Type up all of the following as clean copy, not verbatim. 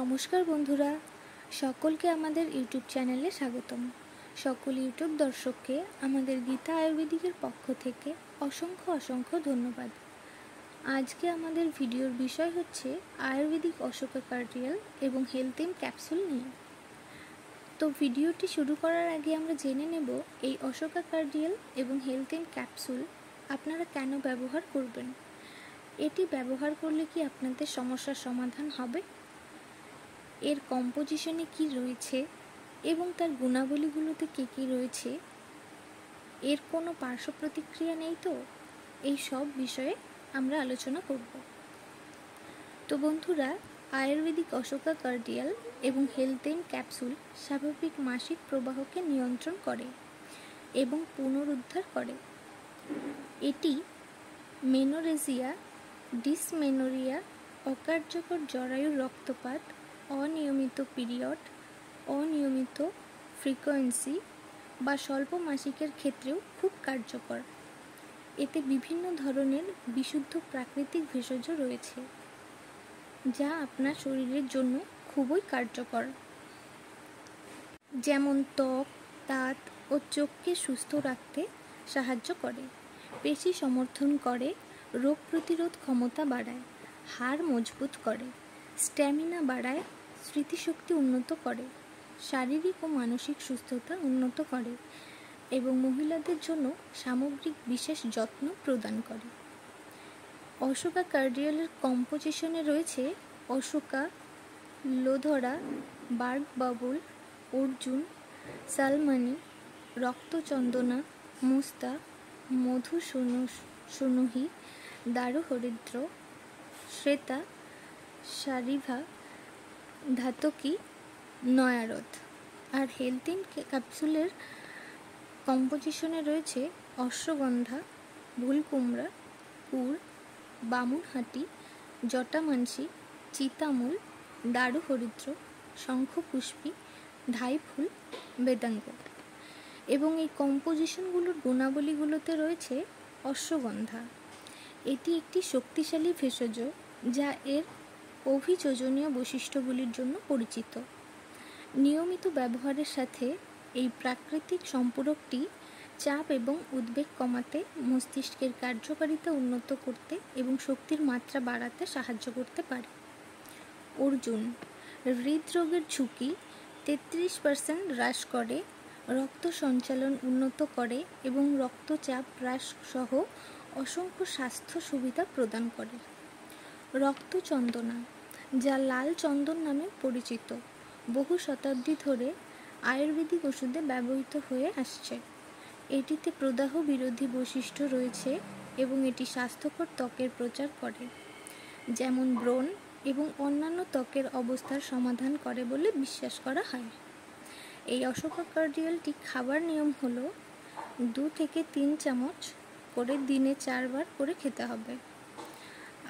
নমস্কার বন্ধুরা, সকলকে আমাদের ইউটিউব চ্যানেলে স্বাগতম। সকল ইউটিউব দর্শককে আমাদের গীতা আয়ুর্বেদিকের পক্ষ থেকে অসংখ্য ধন্যবাদ। আজকে আমাদের ভিডিওর বিষয় হচ্ছে আয়ুর্বেদিক অশোকা কার্ডিয়াল এবং হেলথেম ক্যাপসুল নিয়ে। তো ভিডিওটি শুরু করার আগে আমরা জেনে নেব এই অশোকা কার্ডিয়াল এবং হেলথেম ক্যাপসুল আপনারা কেন ব্যবহার করবেন। এটি ব্যবহার করলে কি আপনাদের সমস্যার সমাধান হবে, এর কম্পোজিশনে কি রয়েছে এবং তার গুণাবলীগুলোতে কী রয়েছে, এর কোনো পার্শ্ব প্রতিক্রিয়া নেই তো, এই সব বিষয়ে আমরা আলোচনা করব। তো বন্ধুরা, আয়ুর্বেদিক অশোকা কার্ডিয়াল এবং হেলথেম ক্যাপসুল স্বাভাবিক মাসিক প্রবাহকে নিয়ন্ত্রণ করে এবং পুনরুদ্ধার করে। এটি মেনোরেজিয়া, ডিসমেনোরিয়া, অকার্যকর জরায়ুর রক্তপাত, অনিয়মিত পিরিয়ড, অনিয়মিত ফ্রিকোয়েন্সি বা স্বল্প মাসিকের ক্ষেত্রেও খুব কার্যকর। এতে বিভিন্ন ধরনের বিশুদ্ধ প্রাকৃতিক ভেষজ রয়েছে যা আপনার শরীরের জন্য খুবই কার্যকর, যেমন ত্বক, দাঁত ও চোখকে সুস্থ রাখতে সাহায্য করে, পেশি সমর্থন করে, রোগ প্রতিরোধ ক্ষমতা বাড়ায়, হাড় মজবুত করে, স্ট্যামিনা বাড়ায়, স্মৃতিশক্তি উন্নত করে, শারীরিক ও মানসিক সুস্থতা উন্নত করে এবং মহিলাদের জন্য সামগ্রিক বিশেষ যত্ন প্রদান করে। অশোকা কার্ডিয়ালের কম্পোজিশনে রয়েছে অশোকা, লোধরা, বার্ক বাবুল, অর্জুন, সালমানি, রক্তচন্দনা, মুস্তা, মধু সুনুহি, দারু হরিদ্র, শ্বেতা, সারিভা, ধাতকি, নয়ারথ। আর হেলথেম ক্যাপসুলের কম্পোজিশনে রয়েছে অশ্বগন্ধা, ভুলকুমড়া, কুর, বামুনহাটি, জটামানসি, চিতামূল, দারু হরিদ্র, শঙ্খপুষ্পী, ধাইফুল, বেদাঙ্গ। এবং এই কম্পোজিশনগুলোর গুণাবলীগুলোতে রয়েছে অশ্বগন্ধা। এটি একটি শক্তিশালী ভেষজ যা এর অভিযোজনীয় বৈশিষ্ট্যগুলির জন্য পরিচিত। নিয়মিত ব্যবহারের সাথে এই প্রাকৃতিক সম্পূরকটি চাপ এবং উদ্বেগ কমাতে, মস্তিষ্কের কার্যকারিতা উন্নত করতে এবং শক্তির মাত্রা বাড়াতে সাহায্য করতে পারে। অর্জুন হৃদরোগের ঝুঁকি 33% হ্রাস করে, রক্ত সঞ্চালন উন্নত করে এবং রক্তচাপ হ্রাস সহ অসংখ্য স্বাস্থ্য সুবিধা প্রদান করে। রক্তচন্দনা, যা লাল চন্দন নামে পরিচিত, বহু শতাব্দী ধরে আয়ুর্বেদিক ওষুধে ব্যবহৃত হয়ে আসছে। এটিতে প্রদাহ বিরোধী বৈশিষ্ট্য রয়েছে এবং এটি স্বাস্থ্যকর ত্বকের প্রচার করে, যেমন ব্রণ এবং অন্যান্য ত্বকের অবস্থার সমাধান করে বলে বিশ্বাস করা হয়। এই অশোকা কার্ডিয়ালটি খাবার নিয়ম হলো 2 থেকে 3 চামচ করে দিনে 4 বার করে খেতে হবে।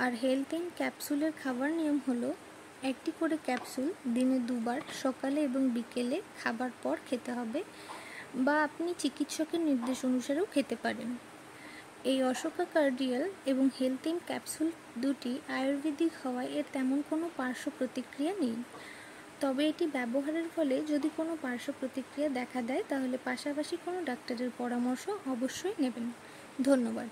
আর হেলথেম ক্যাপসুলের খাবার নিয়ম হলো 1টি করে ক্যাপসুল দিনে 2 বার সকালে এবং বিকেলে খাবার পর খেতে হবে, বা আপনি চিকিৎসকের নির্দেশ অনুসারেও খেতে পারেন। এই অশোকা কার্ডিয়াল এবং হেলথেম ক্যাপসুল দুটি আয়ুর্বেদিক হওয়ায় এর তেমন কোনো পার্শ্ব প্রতিক্রিয়া নেই। তবে এটি ব্যবহারের ফলে যদি কোনো পার্শ্ব প্রতিক্রিয়া দেখা দেয় তাহলে পাশাপাশি কোনো ডাক্তারের পরামর্শ অবশ্যই নেবেন। ধন্যবাদ।